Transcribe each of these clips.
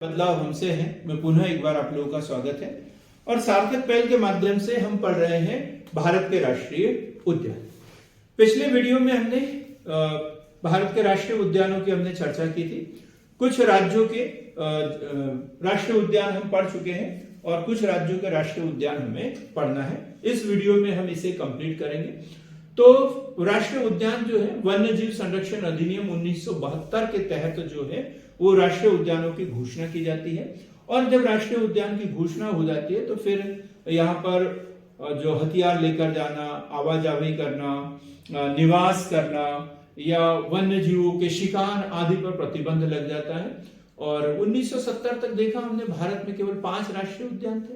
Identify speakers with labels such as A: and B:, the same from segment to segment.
A: बदलाव हमसे है। मैं पुनः एक बार आप लोगों का स्वागत है और सार्थक पहल के माध्यम से हम पढ़ रहे हैं भारत के राष्ट्रीय उद्यान। पिछले वीडियो में हमने भारत के राष्ट्रीय उद्यानों की हमने चर्चा की थी। कुछ राज्यों के राष्ट्रीय उद्यान हम पढ़ चुके हैं और कुछ राज्यों के राष्ट्रीय उद्यान हमें पढ़ना है। इस वीडियो में हम इसे कंप्लीट करेंगे। तो राष्ट्रीय उद्यान जो है वन्य जीव संरक्षण अधिनियम 1972 के तहत जो है वो राष्ट्रीय उद्यानों की घोषणा की जाती है और जब राष्ट्रीय उद्यान की घोषणा हो जाती है तो फिर यहाँ पर जो हथियार लेकर जाना, आवाजाही करना, निवास करना या वन्य जीवों के शिकार आदि पर प्रतिबंध लग जाता है। और 1970 तक देखा हमने भारत में केवल 5 राष्ट्रीय उद्यान थे।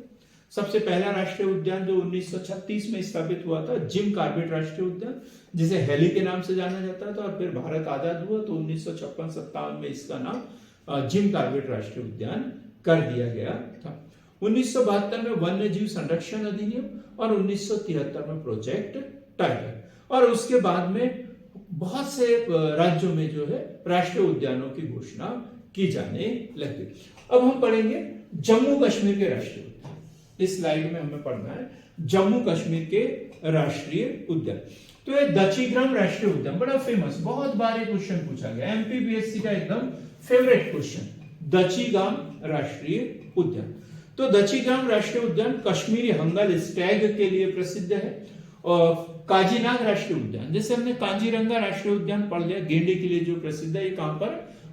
A: सबसे पहला राष्ट्रीय उद्यान जो 1936 में स्थापित हुआ था जिम कॉर्बेट राष्ट्रीय उद्यान, जिसे हेली के नाम से जाना जाता था, और फिर भारत आजाद हुआ तो 1956-57 में इसका नाम जिम कॉर्बेट राष्ट्रीय उद्यान कर दिया गया था। 1972 में वन्य जीव संरक्षण अधिनियम और 1973 में प्रोजेक्ट टाइगर और उसके बाद में बहुत से राज्यों में जो है राष्ट्रीय उद्यानों की घोषणा की जाने लगी। अब हम पढ़ेंगे जम्मू कश्मीर के राष्ट्रीय उद्यान। इस स्लाइड में हमें पढ़ना है जम्मू कश्मीर के राष्ट्रीय उद्यान। तो ये दचीग्राम राष्ट्रीय उद्यान बड़ा फेमस, बहुत बार ये क्वेश्चन पूछा गया, एमपीपीएससी का एकदम फेवरेट क्वेश्चन, दचीग्राम राष्ट्रीय उद्यान। तो दचीग्राम राष्ट्रीय उद्यान कश्मीरी हंगल स्टैग के लिए प्रसिद्ध है। और काजीनाग राष्ट्रीय उद्यान, जैसे हमने काजीरंगा राष्ट्रीय उद्यान पढ़ लिया, गेंडे के लिए जो प्रसिद्ध है, ये कहां पर,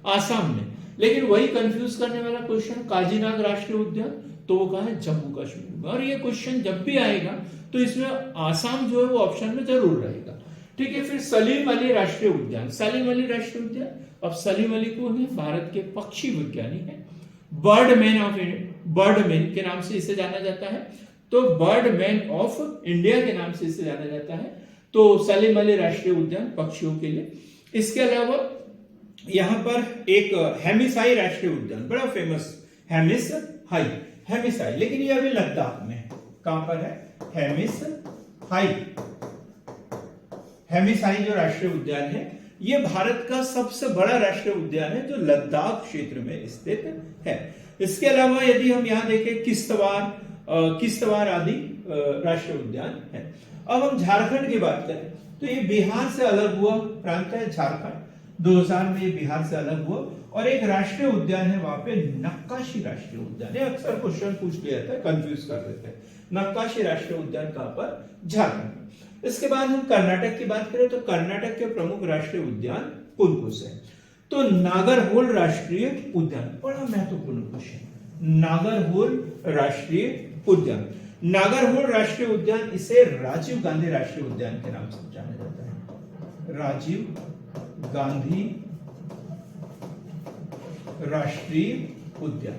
A: आसाम में। लेकिन वही कंफ्यूज करने वाला क्वेश्चन काजीनाग राष्ट्रीय उद्यान, तो वो कहा है जम्मू कश्मीर में। और ये क्वेश्चन जब भी आएगा तो इसमें आसाम जो है वो ऑप्शन में जरूर रहेगा। ठीक है, फिर सलीम अली राष्ट्रीय उद्यान। सलीम अली राष्ट्रीय उद्यान, अब सलीम अली कौन है? भारत के पक्षी विज्ञानी है, बर्डमैन ऑफ बर्डमैन के नाम से इसे जाना जाता है। तो बर्डमैन ऑफ इंडिया के नाम से इसे जाना जाता है। तो सलीम अली राष्ट्रीय उद्यान पक्षियों के लिए। इसके अलावा यहां पर एक हेमिसाई राष्ट्रीय उद्यान बड़ा फेमस, हेमिसाई, लेकिन ये अभी लद्दाख में है। कहां पर है? हेमिसाई जो राष्ट्रीय उद्यान है ये भारत का सबसे बड़ा राष्ट्रीय उद्यान है जो लद्दाख क्षेत्र में स्थित है। इसके अलावा यदि हम यहां देखें किश्तवाड़ आदि राष्ट्रीय उद्यान है। अब हम झारखंड की बात करें तो ये बिहार से अलग हुआ प्रांत है झारखंड। 2000 में ये बिहार से अलग हुआ और एक राष्ट्रीय उद्यान है वहां पे, नक्काशी राष्ट्रीय उद्यान। अक्सर क्वेश्चन पूछ लिया था, कंफ्यूज कर देते हैं। नक्काशी राष्ट्रीय उद्यान कहां पर? झारखंड। इसके बाद हम कर्नाटक की बात करें तो कर्नाटक के प्रमुख राष्ट्रीय उद्यान कौन कौन से हैं? तो नागरहोल राष्ट्रीय उद्यान, बड़ा महत्वपूर्ण क्वेश्चन, नागरहोल राष्ट्रीय उद्यान। नागरहोल राष्ट्रीय उद्यान इसे राजीव गांधी राष्ट्रीय उद्यान के नाम से जाना जाता है। राजीव गांधी राष्ट्रीय उद्यान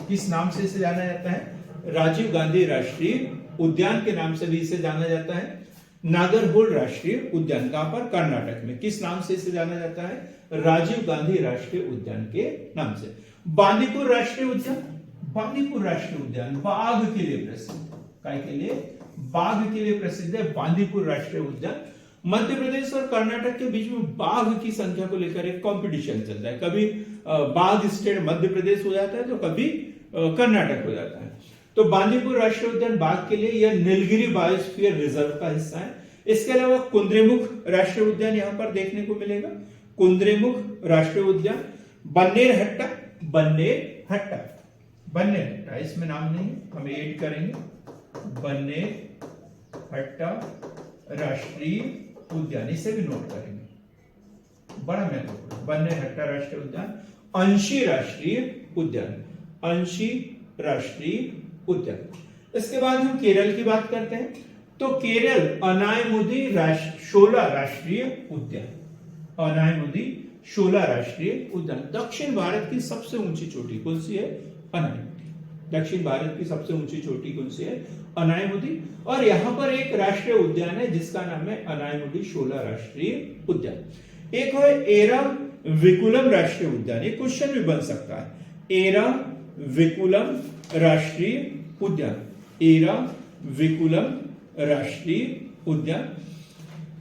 A: किस नाम से इसे जाना जाता है? राजीव गांधी राष्ट्रीय उद्यान के नाम से भी इसे जाना जाता है। नागरहोल राष्ट्रीय उद्यान कहां पर? कर्नाटक में। किस नाम से इसे जाना जाता है? राजीव गांधी राष्ट्रीय उद्यान के नाम से। बांदीपुर राष्ट्रीय उद्यान, बांदीपुर राष्ट्रीय उद्यान बाघ के लिए प्रसिद्ध, काय के लिए? बाघ के लिए प्रसिद्ध है बांदीपुर राष्ट्रीय उद्यान। मध्य प्रदेश और कर्नाटक के बीच में बाघ की संख्या को लेकर एक कंपटीशन चल रहा है। कभी बाघ स्टेट मध्य प्रदेश हो जाता है तो कभी कर्नाटक हो जाता है। तो बांदीपुर राष्ट्रीय उद्यान बाघ के लिए, यह नीलगिरी बायोस्फीयर रिजर्व का हिस्सा है। इसके अलावा कुद्रेमुख राष्ट्रीय उद्यान यहां पर देखने को मिलेगा, कुद्रेमुख राष्ट्रीय उद्यान। बन्नेरहट्टा, बन्नेरहट्टा इसमें नाम नहीं है, हम ऐड करेंगे, बन्नेरहट्टा राष्ट्रीय उद्यान, इसे भी नोट करेंगे, बड़ा महत्वपूर्ण, बन्नेरहट्टा राष्ट्रीय उद्यान। अंशी राष्ट्रीय उद्यान, अंशी राष्ट्रीय उद्यान। इसके बाद हम केरल की बात करते हैं तो केरल अनायमुदी शोला राष्ट्रीय उद्यान, अनायमुदी शोला राष्ट्रीय उद्यान। दक्षिण भारत की सबसे ऊंची चोटी कौन सी है? अनायमुदी। दक्षिण भारत की सबसे ऊंची चोटी कौन सी है? अनायमुदी। और यहां पर एक राष्ट्रीय उद्यान है जिसका नाम है अनायमुदी शोला राष्ट्रीय उद्यान। एक है एरा विकुलम राष्ट्रीय उद्यान, ये क्वेश्चन भी बन सकता है, एरा विकुलम राष्ट्रीय उद्यान, एरा विकुलम राष्ट्रीय उद्यान।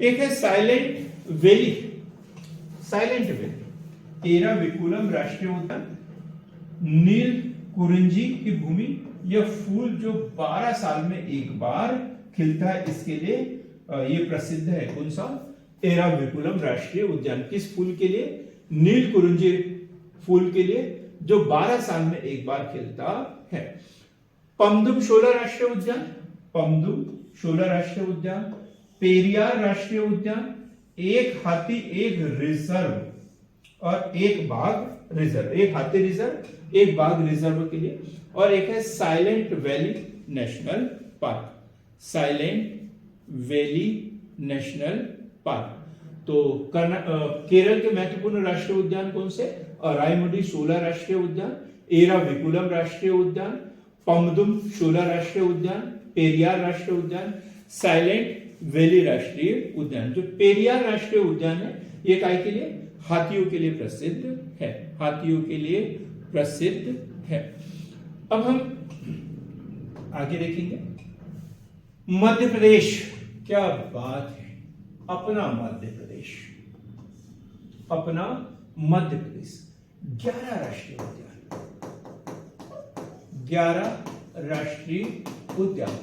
A: एक है साइलेंट वैली, एरा विकुलम राष्ट्रीय उद्यान, नील कुरिंजी की भूमि। यह फूल जो 12 साल में एक बार खिलता है, इसके लिए ये प्रसिद्ध है। कौन सा? एराविकुलम राष्ट्रीय उद्यान। किस फूल के लिए? नील कुरिंजी फूल के लिए, जो 12 साल में एक बार खिलता है। पमदुम शोला राष्ट्रीय उद्यान, पमदुम शोला राष्ट्रीय उद्यान, पेरियार राष्ट्रीय उद्यान, एक हाथी एक रिजर्व और एक बाघ रिजर्व, एक हाथी रिजर्व एक बाघ रिजर्व के लिए। और एक है silent valley national park, silent valley national park. तो केरल के महत्वपूर्ण राष्ट्रीय उद्यान कौन से? रायमुडी शोला राष्ट्रीय उद्यान, एराविकुलम राष्ट्रीय उद्यान, पमदुम शोला राष्ट्रीय उद्यान, पेरियार राष्ट्रीय उद्यान, साइलेंट वैली राष्ट्रीय उद्यान। जो पेरियार राष्ट्रीय उद्यान है ये काय के लिए? हाथियों के लिए प्रसिद्ध है, हाथियों के लिए प्रसिद्ध है। अब हम आगे देखेंगे मध्य प्रदेश। क्या बात है, अपना मध्य प्रदेश, अपना मध्य प्रदेश। 11 राष्ट्रीय उद्यान, 11 राष्ट्रीय उद्यान।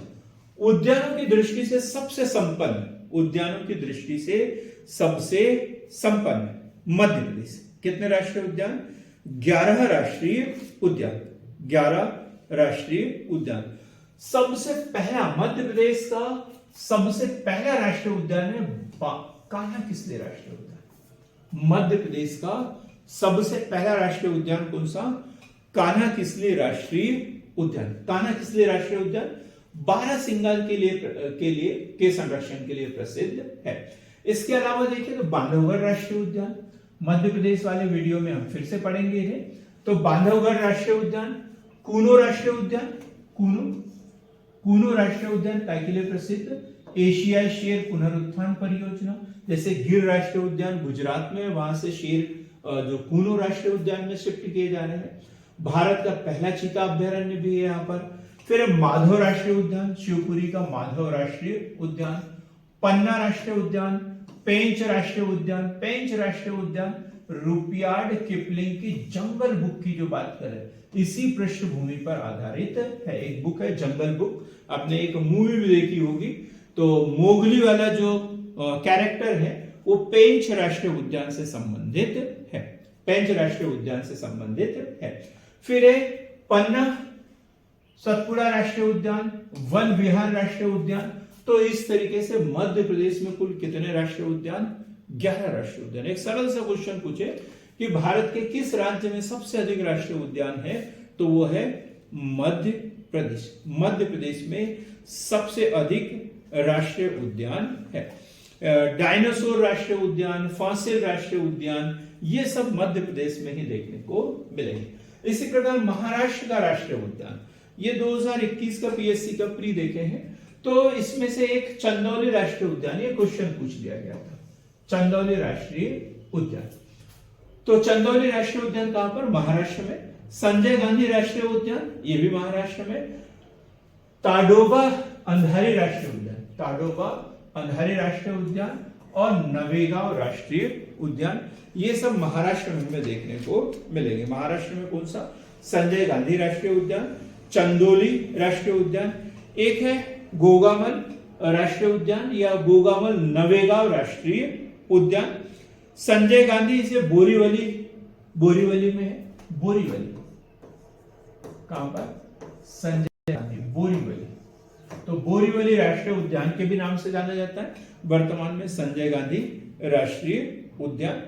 A: उद्यानों की दृष्टि से सबसे संपन्न, उद्यानों की दृष्टि से सबसे संपन्न मध्य प्रदेश। कितने राष्ट्रीय उद्यान? 11 राष्ट्रीय उद्यान, 11 राष्ट्रीय उद्यान। सबसे पहला मध्य प्रदेश का सबसे पहला राष्ट्रीय उद्यान है कान्हा किसले राष्ट्रीय उद्यान। मध्य प्रदेश का सबसे पहला राष्ट्रीय उद्यान कौन सा? कान्हा किसले राष्ट्रीय उद्यान। कान्हा किसले राष्ट्रीय उद्यान बारहसिंगार के संरक्षण के लिए प्रसिद्ध है। इसके अलावा देखिए तो बांधवगढ़ राष्ट्रीय उद्यान, मध्य प्रदेश वाले वीडियो में हम फिर से पढ़ेंगे इन्हें। तो बांधवगढ़ राष्ट्रीय उद्यान, कूनो राष्ट्रीय उद्यान, कूनो राष्ट्रीय उद्यान काय के लिए प्रसिद्ध? एशियाई शेर पुनरुत्थान परियोजना। जैसे गिर राष्ट्रीय उद्यान गुजरात में, वहां से शेर जो कूनो राष्ट्रीय उद्यान में शिफ्ट किए जा रहे हैं। भारत का पहला चीता अभ्यारण्य भी है यहाँ पर। फिर माधव राष्ट्रीय उद्यान, शिवपुरी का माधव राष्ट्रीय उद्यान, पन्ना राष्ट्रीय उद्यान, पेंच राष्ट्रीय उद्यान, पेंच राष्ट्रीय उद्यान रुपियार्ड किपलिंग की जंगल बुक की जो बात करें, इसी पृष्ठभूमि पर आधारित है। एक बुक है जंगल बुक, आपने एक मूवी भी देखी होगी। तो मोगली वाला जो कैरेक्टर है वो पेंच राष्ट्रीय उद्यान से संबंधित है, पेंच राष्ट्रीय उद्यान से संबंधित है। फिर है पन्ना सतपुड़ा राष्ट्रीय उद्यान, वन विहार राष्ट्रीय उद्यान। तो इस तरीके से मध्य प्रदेश में कुल कितने राष्ट्रीय उद्यान? 11 राष्ट्रीय उद्यान। एक सरल सा क्वेश्चन पूछे कि भारत के किस राज्य में सबसे अधिक राष्ट्रीय उद्यान है, तो वो है मध्य प्रदेश। मध्य प्रदेश में सबसे अधिक राष्ट्रीय उद्यान है। डायनासोर राष्ट्रीय उद्यान, फॉसिल राष्ट्रीय उद्यान, ये सब मध्य प्रदेश में ही देखने को मिलेंगे। इसी प्रकार महाराष्ट्र का राष्ट्रीय उद्यान, ये 2021 का पीएससी का प्री देखे हैं। तो इसमें से एक चंदौली राष्ट्रीय उद्यान, ये क्वेश्चन पूछ लिया गया था, चंदौली राष्ट्रीय उद्यान। तो चंदौली राष्ट्रीय उद्यान कहां पर? महाराष्ट्र में। संजय गांधी राष्ट्रीय उद्यान, ये भी महाराष्ट्र में। ताडोबा अंधारी राष्ट्रीय उद्यान, ताडोबा अंधारी राष्ट्रीय उद्यान और नवेगांव राष्ट्रीय उद्यान, ये सब महाराष्ट्र में हमें देखने को मिलेंगे। महाराष्ट्र में कौन सा? संजय गांधी राष्ट्रीय उद्यान, चंदौली राष्ट्रीय उद्यान, एक है गोगामल राष्ट्रीय उद्यान या गोगामल नवेगांव राष्ट्रीय उद्यान। संजय गांधी से बोरीवली, बोरीवली में है, बोरीवली कहां पर? संजय गांधी बोरीवली। तो बोरीवली राष्ट्रीय उद्यान के भी नाम से जाना जाता है वर्तमान में, संजय गांधी राष्ट्रीय उद्यान।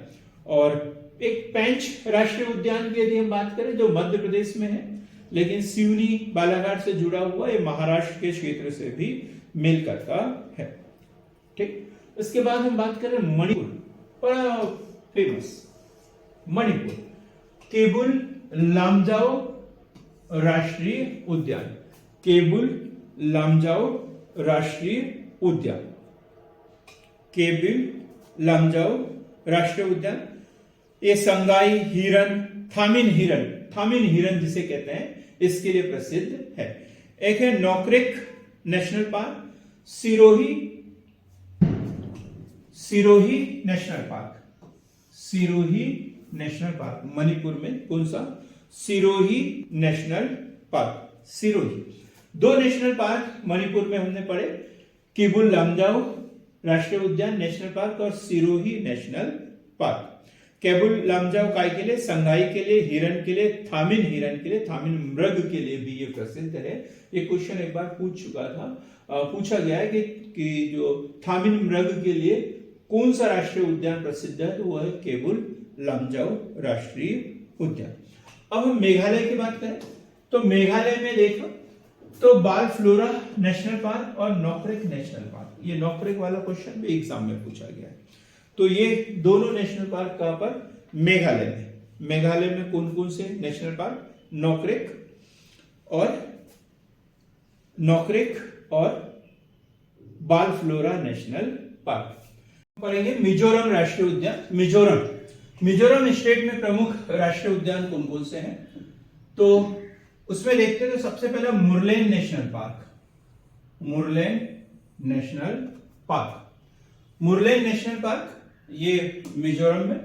A: और एक पेंच राष्ट्रीय उद्यान की यदि हम बात करें जो मध्य प्रदेश में है, लेकिन सिवनी बालाघाट से जुड़ा हुआ, ये महाराष्ट्र के क्षेत्र से भी मेल करता है। ठीक, इसके बाद हम बात करें मणिपुर, बड़ा फेमस मणिपुर, केबुल लामजाओ राष्ट्रीय उद्यान, केबुल लामजाओ राष्ट्रीय उद्यान, केबुल लामजाओ राष्ट्रीय उद्यान। ये संगाई हिरन, थामिन हिरन, थामिन हिरन जिसे कहते हैं, इसके लिए प्रसिद्ध है। एक है Nokrek national park, Sirohi, Sirohi national park, Sirohi national park Manipur में। कौन सा? Sirohi national park. Sirohi. 2 national park Manipur में हमने पढ़े, किबुल लामजाओ राष्ट्रीय उद्यान नेशनल पार्क और सिरोही नेशनल पार्क। केबुल लामजाओ काय के लिए? संगाई के लिए, हिरन के लिए, थामिन हिरन के लिए, थामिन मृग के लिए भी ये प्रसिद्ध है। ये क्वेश्चन एक बार पूछा गया है कि जो थामिन मृग के लिए कौन सा राष्ट्रीय उद्यान प्रसिद्ध है, तो वो है केबुल लामजाओ राष्ट्रीय उद्यान। अब हम मेघालय की बात करें तो मेघालय में देखो तो बाल फ्लोरा नेशनल पार्क और नोकरेक नेशनल पार्क। ये नोकरेक वाला क्वेश्चन भी एग्जाम में पूछा गया है। तो ये दोनों नेशनल पार्क कहां पर? मेघालय में। मेघालय में कौन कौन से नेशनल पार्क? नोकरेक और बाल फ्लोरा नेशनल पार्क। पढ़ेंगे मिजोरम राष्ट्रीय उद्यान। मिजोरम स्टेट में प्रमुख राष्ट्रीय उद्यान कौन कौन से हैं? तो उसमें देखते हैं तो सबसे पहला Murlen national park. Murlen national park ये मिजोरम में।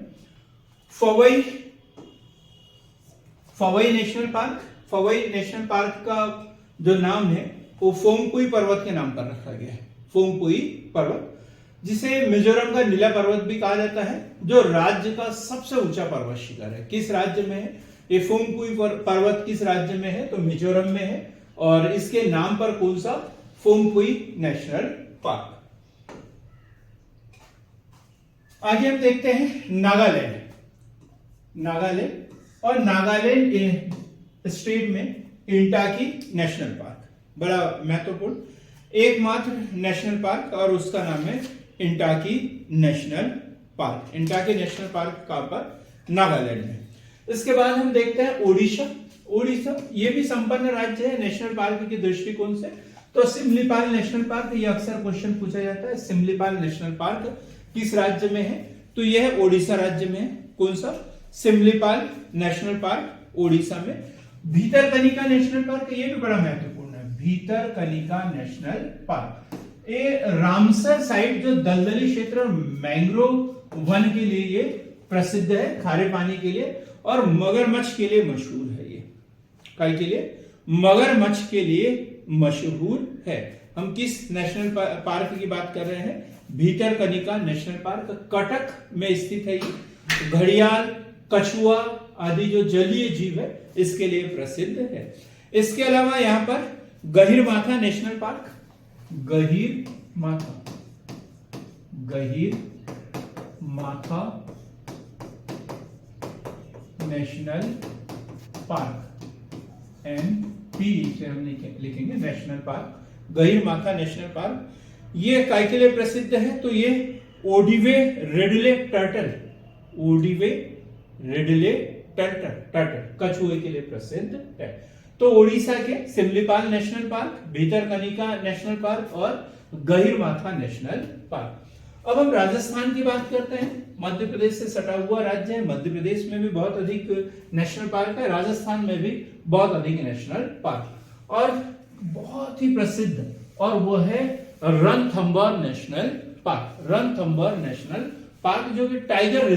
A: फवई नेशनल पार्क का जो नाम है वो फोंगपुई पर्वत के नाम पर रखा गया है। फोंगपुई पर्वत, जिसे मिजोरम का नीला पर्वत भी कहा जाता है, जो राज्य का सबसे ऊंचा पर्वत शिखर है। किस राज्य में है ये फोंगपुई पर्वत? किस राज्य में है? तो मिजोरम में है। और इसके नाम पर कौन सा? Phawngpui national park. आगे हम देखते हैं नागालैंड स्टेट में इंटाकी नेशनल पार्क, बड़ा महत्वपूर्ण एकमात्र नेशनल पार्क, और उसका नाम है इंटाकी नेशनल पार्क। इंटाकी नेशनल पार्क कहां पर? नागालैंड में। इसके बाद हम देखते हैं ओडिशा ये भी संपन्न राज्य है नेशनल पार्क के दृष्टिकोण से। तो सिमलीपाल नेशनल पार्क, ये अक्सर क्वेश्चन पूछा जाता है, सिमलीपाल नेशनल पार्क किस राज्य में है? तो यह ओडिशा राज्य में है। कौन सा? सिमलीपाल नेशनल पार्क ओडिशा में। भीतरकनिका नेशनल पार्क, ये भी बड़ा महत्वपूर्ण है। भीतरकनिका नेशनल पार्क ये रामसर साइट, जो दलदली क्षेत्र और मैंग्रोव वन के लिए ये प्रसिद्ध है, खारे पानी के लिए, और मगरमच्छ के लिए मशहूर है। ये काय के लिए? मगरमच्छ के लिए मशहूर है। हम किस नेशनल पार्क की बात कर रहे हैं? भीतरकनिका नेशनल पार्क कटक में स्थित है। ये घड़ियाल, कछुआ आदि जो जलीय जीव है इसके लिए प्रसिद्ध है। इसके अलावा यहां पर Gahirmatha national park, Gahirmatha national park, NP से हम लिखेंगे national park, Gahirmatha national park. ये काय के लिए प्रसिद्ध है? तो ये ओडिवे रेडले टर्टल कछुए के लिए प्रसिद्ध है। तो ओडिशा के Simlipal national park, Bhitarkanika national park और गहीरमाथा नेशनल पार्क। अब हम राजस्थान की बात करते हैं। मध्य प्रदेश से सटा हुआ राज्य है। मध्य प्रदेश में भी बहुत अधिक नेशनल पार्क है, राजस्थान में भी बहुत अधिक नेशनल पार्क, और बहुत ही प्रसिद्ध, और वो है रणथंभौर नेशनल पार्क, जो कि टाइगर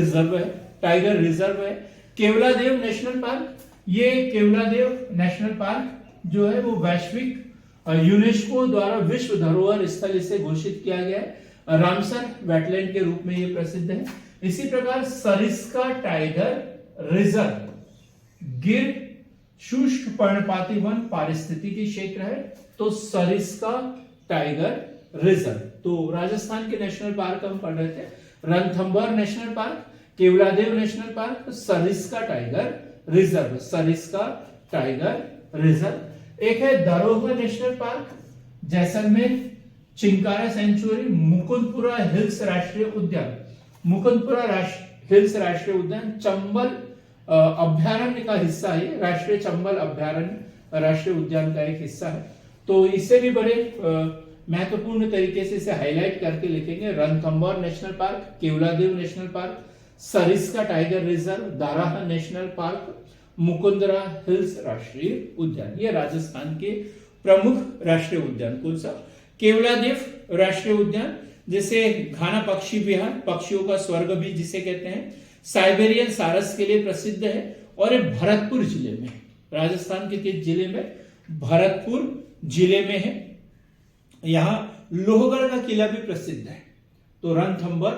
A: रिजर्व है। केवलादेव नेशनल पार्क, ये केवलादेव नेशनल पार्क जो है वो वैश्विक यूनेस्को द्वारा विश्व धरोहर स्थल इसे घोषित किया गया है। रामसर वेटलैंड के रूप में ये प्रसिद्ध है। इसी प्रकार सरिस्का टाइगर रिजर्व गिर शुष्क पर्णपाती वन पारिस्थितिकी क्षेत्र है। तो सरिस्का टाइगर रिजर्व। तो राजस्थान के नेशनल पार्क हम पढ़ रहे थे, Ranthambore national park, Keoladeo national park, Sariska tiger reserve. एक है Daroha national park, Jaisalmer, Chinkara sanctuary, Mukundpura hills राष्ट्रीय उद्यान चंबल अभ्यारण्य का हिस्सा है। राष्ट्रीय चंबल अभ्यारण्य राष्ट्रीय उद्यान का एक हिस्सा है। तो इसे भी बड़े महत्वपूर्ण तरीके से इसे हाईलाइट करके लिखेंगे। Ranthambore national park, Keoladeo national park, Sariska tiger reserve, Daraha national park, Mukundra hills राष्ट्रीय उद्यान। ये राजस्थान के प्रमुख राष्ट्रीय उद्यान। कौन सा? केवलादेव राष्ट्रीय उद्यान, जिसे घाना पक्षी विहार, पक्षियों का स्वर्ग भी जिसे कहते हैं, साइबेरियन सारस के लिए प्रसिद्ध है, और ये भरतपुर जिले में, राजस्थान के किस जिले में? भरतपुर जिले में है। यहां लोहगढ़ का किला भी प्रसिद्ध है। तो रणथंभौर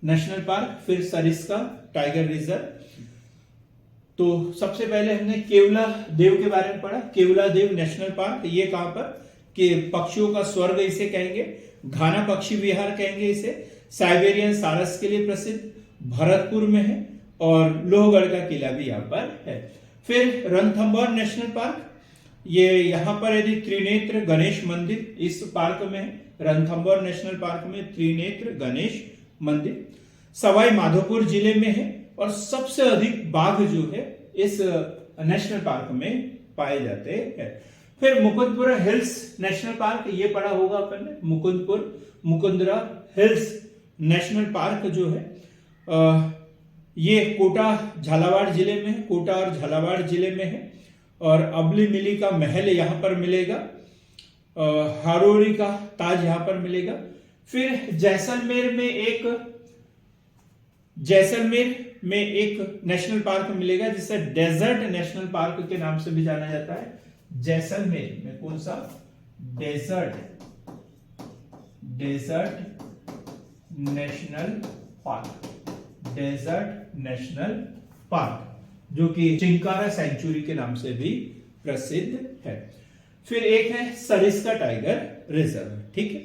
A: नेशनल पार्क, फिर सरिस्का टाइगर रिजर्व। तो सबसे पहले हमने केवला देव के बारे में पढ़ा। केवला देव नेशनल पार्क, ये कहां पर? कि पक्षियों का स्वर्ग इसे कहेंगे, घाना पक्षी विहार कहेंगे इसे, साइबेरियन सारस के लिए प्रसिद्ध, भरतपुर में है, और लोहगढ़ का किला भी यहां पर है। फिर रणथंभौर नेशनल पार्क, ये यहां पर यदि त्रिनेत्र गणेश मंदिर इस पार्क में है। रणथंभौर नेशनल पार्क में त्रिनेत्र गणेश मंदिर सवाई माधोपुर जिले में है, और सबसे अधिक बाघ जो है इस नेशनल पार्क में पाए जाते हैं। फिर मुकुंदपुरा हिल्स नेशनल पार्क, ये पढ़ा होगा अपन ने, मुकुंदरा हिल्स नेशनल पार्क जो है ये कोटा झालावाड़ जिले में है, कोटा और झालावाड़ जिले में है। और अबली मिली का महल यहां पर मिलेगा, हारोरी का ताज यहां पर मिलेगा। फिर जैसलमेर में एक नेशनल पार्क मिलेगा जिसे डेजर्ट नेशनल पार्क के नाम से भी जाना जाता है। जैसलमेर में कौन सा? Desert national park, desert national park, जो कि चिंकारा सेंचुरी के नाम से भी प्रसिद्ध है। फिर एक है सरिस्का टाइगर रिजर्व। ठीक है,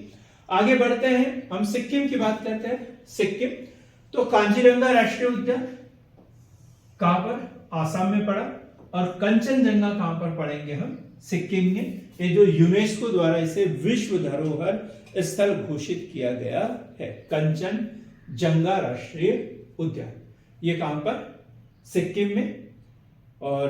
A: आगे बढ़ते हैं, हम सिक्किम की बात करते हैं। सिक्किम तो कांजीरंगा राष्ट्रीय उद्यान कहां पर? आसाम में पड़ा। और कंचनजंगा कहां पर पढ़ेंगे हम? सिक्किम में। ये जो यूनेस्को द्वारा इसे विश्व धरोहर स्थल घोषित किया गया है, कंचनजंगा राष्ट्रीय उद्यान, ये कहां पर? सिक्किम में। और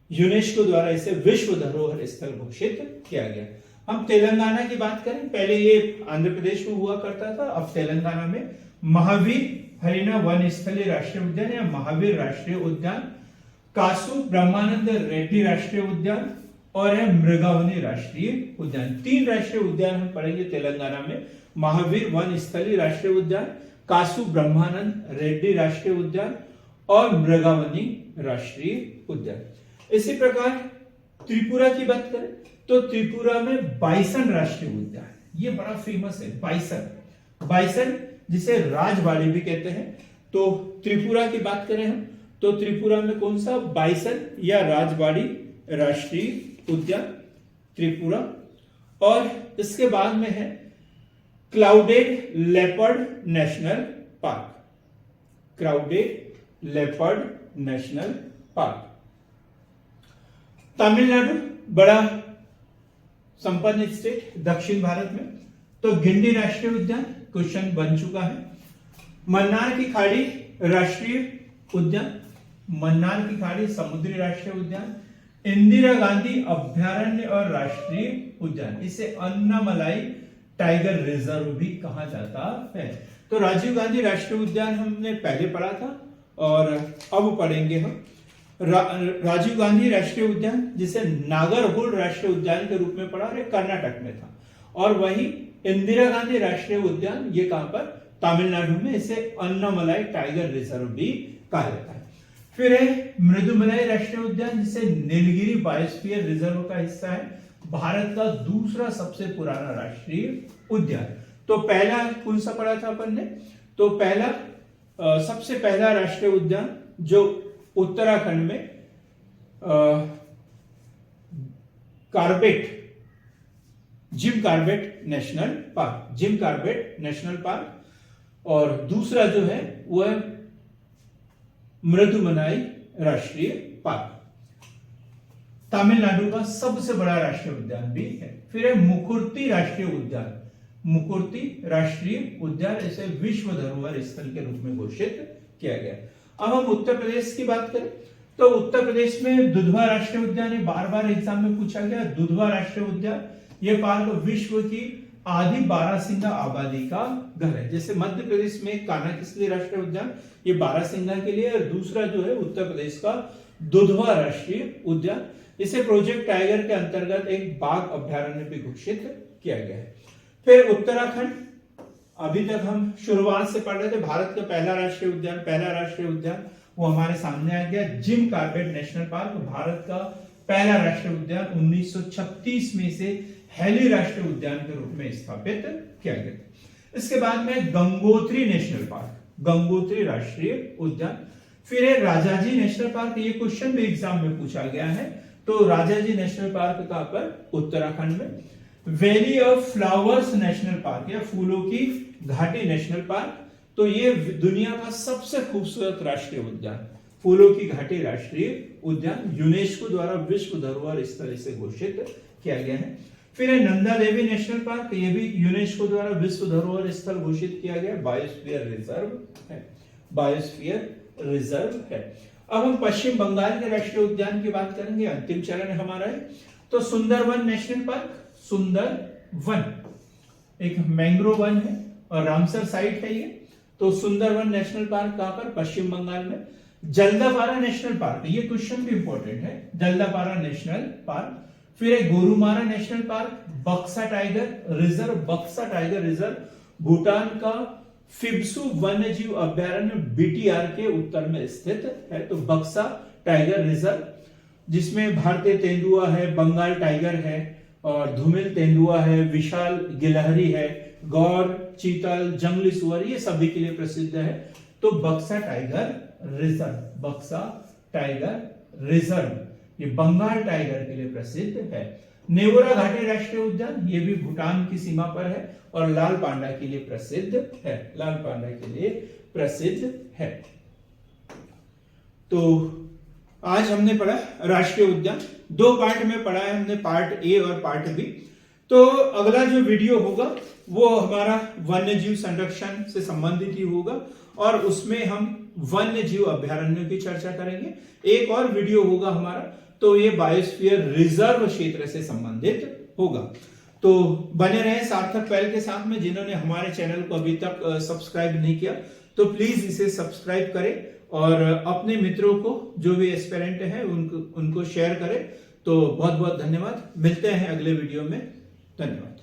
A: यूनेस्को द्वारा इसे विश्व धरोहर स्थल घोषित किया गया। हम तेलंगाना की बात करें, पहले ये आंध्र प्रदेश में हुआ करता था, अब तेलंगाना में महावीर हरिना वन स्थलीय राष्ट्रीय उद्यान या महावीर राष्ट्रीय उद्यान, कासु ब्रह्मानंद रेड्डी राष्ट्रीय उद्यान और है मृगावनी राष्ट्रीय उद्यान। 3 राष्ट्रीय उद्यान हम पढ़ेंगे तेलंगाना में, महावीर वन स्थलीय राष्ट्रीय उद्यान, कासु ब्रह्मानंद रेड्डी राष्ट्रीय उद्यान और मृगावनी राष्ट्रीय उद्यान। इसी प्रकार त्रिपुरा की बात करें तो त्रिपुरा में बाइसन राष्ट्रीय उद्यान, ये बड़ा फेमस है। बाइसन जिसे राजबाड़ी भी कहते हैं। तो त्रिपुरा की बात करें हम तो त्रिपुरा में कौन सा? बाइसन या राजबाड़ी राष्ट्रीय उद्यान त्रिपुरा। और इसके बाद में है clouded leopard national park, clouded leopard national park. Tamil Nadu बड़ा संपन्न स्टेट दक्षिण भारत में, तो गिंडी राष्ट्रीय उद्यान क्वेश्चन बन चुका है। मन्नार की खाड़ी राष्ट्रीय उद्यान, मन्नार की खाड़ी समुद्री राष्ट्रीय उद्यान, इंदिरा गांधी अभ्यारण्य और राष्ट्रीय उद्यान, इसे अन्नामलाई टाइगर रिजर्व भी कहा जाता है। तो राजीव गांधी राष्ट्रीय उद्यान हमने पहले पढ़ा था और अब पढ़ेंगे हम राजीव गांधी राष्ट्रीय उद्यान, जिसे नागरहोल राष्ट्रीय उद्यान के रूप में पढ़ा, और कर्नाटक में था। और वही इंदिरा गांधी राष्ट्रीय उद्यान, ये कहां पर? तमिलनाडु में, इसे अन्नामलाई टाइगर रिजर्व भी कहा जाता है। फिर है मृदुमलाई राष्ट्रीय उद्यान, जिसे नीलगिरी बायोस्फीयर रिजर्व का हिस्सा है, भारत का दूसरा सबसे पुराना राष्ट्रीय उद्यान। तो पहला कौन सा पढ़ा था अपन ने? तो पहला सबसे पहला राष्ट्रीय उद्यान जो उत्तराखंड में Jim Corbett national park, Jim Corbett national park. और दूसरा जो है वह मृदुमलाई राष्ट्रीय पार्क, तमिलनाडु का सबसे बड़ा राष्ट्रीय उद्यान भी है। फिर है मुकुर्ती राष्ट्रीय उद्यान, मुकुर्ती राष्ट्रीय उद्यान, इसे विश्व धरोहर स्थल के रूप में घोषित किया गया। अब हम उत्तर प्रदेश की बात करें तो उत्तर प्रदेश में दुधवा राष्ट्रीय उद्यान, बार बार एग्जाम में पूछा गया, दुधवा राष्ट्रीय उद्यान, यह पार्क विश्व की आधी बारहसिंगा आबादी का घर है। जैसे मध्य प्रदेश में कान्हा-किसली राष्ट्रीय उद्यान, ये बारहसिंगा के लिए, और दूसरा जो है उत्तर प्रदेश का दुधवा राष्ट्रीय उद्यान, इसे प्रोजेक्ट टाइगर के अंतर्गत एक बाघ अभ्यारण्य भी घोषित किया गया है। फिर उत्तराखंड, अभी तक हम शुरुआत से पढ़ रहे थे, भारत का पहला राष्ट्रीय उद्यान वो हमारे सामने आ गया। Jim Corbett national park Bharat का पहला राष्ट्रीय उद्यान 1936 में से हेली राष्ट्रीय उद्यान के रूप में स्थापित किया गया। इसके बाद में गंगोत्री नेशनल पार्क, गंगोत्री राष्ट्रीय उद्यान। फिर है राजाजी नेशनल पार्क, ये क्वेश्चन भी एग्जाम में पूछा गया है। तो राजाजी नेशनल पार्क कहां पर? उत्तराखंड में। Valley of flowers national park या फूलों की घाटी नेशनल पार्क, तो ये दुनिया का सबसे खूबसूरत राष्ट्रीय उद्यान, फूलों की घाटी राष्ट्रीय उद्यान, यूनेस्को द्वारा विश्व धरोहर स्थल इसे घोषित किया गया है। फिर है नंदा देवी नेशनल पार्क, ये भी यूनेस्को द्वारा विश्व धरोहर स्थल घोषित किया गया, बायोस्फीयर रिजर्व है, बायोस्फीयर रिजर्व है। अब हम पश्चिम बंगाल के राष्ट्रीय उद्यान की बात करेंगे, अंतिम चरण हमारा है। तो सुंदरवन नेशनल पार्क, सुंदरवन एक मैंग्रोव वन है और रामसर साइट है ये। तो सुंदरवन नेशनल पार्क कहां पर? पश्चिम बंगाल में। जल्दापारा नेशनल पार्क, ये क्वेश्चन भी इंपॉर्टेंट है, जल्दापारा नेशनल पार्क। फिर है गोरुमारा नेशनल पार्क, बक्सा टाइगर रिजर्व, बक्सा टाइगर रिजर्व भूटान का फिब्सु वन्यजीव अभ्यारण्य बीटीआर के उत्तर में स्थित है। तो बक्सा टाइगर रिजर्व, जिसमें भारतीय तेंदुआ है, बंगाल टाइगर है और धूमिल तेंदुआ है, विशाल गिलहरी है, गौर, चीतल, जंगली सुअर, ये सभी के लिए प्रसिद्ध है। तो बक्सा टाइगर रिजर्व, बक्सा टाइगर रिजर्व ये बंगाल टाइगर के लिए प्रसिद्ध है। नेवोरा घाटी राष्ट्रीय उद्यान, ये भी भूटान की सीमा पर है और लाल पांडा के लिए प्रसिद्ध है, लाल पांडा के लिए प्रसिद्ध है। तो आज हमने पढ़ा राष्ट्रीय उद्यान, दो पार्ट में पढ़ा है हमने, पार्ट ए और पार्ट बी। तो अगला जो वीडियो होगा वो हमारा वन्य जीव संरक्षण से संबंधित ही होगा और उसमें हम वन्य जीव अभ्यारण्यों की चर्चा करेंगे। एक और वीडियो होगा हमारा, तो ये बायोस्फीयर रिजर्व क्षेत्र से संबंधित होगा। तो बने रहे सार्थक पहल के साथ में। जिन्होंने हमारे चैनल को अभी तक सब्सक्राइब नहीं किया तो प्लीज इसे सब्सक्राइब करें और अपने मित्रों को, जो भी एस्पिरेंट हैं, उनको शेयर करें। तो बहुत बहुत धन्यवाद, मिलते हैं अगले वीडियो में, धन्यवाद।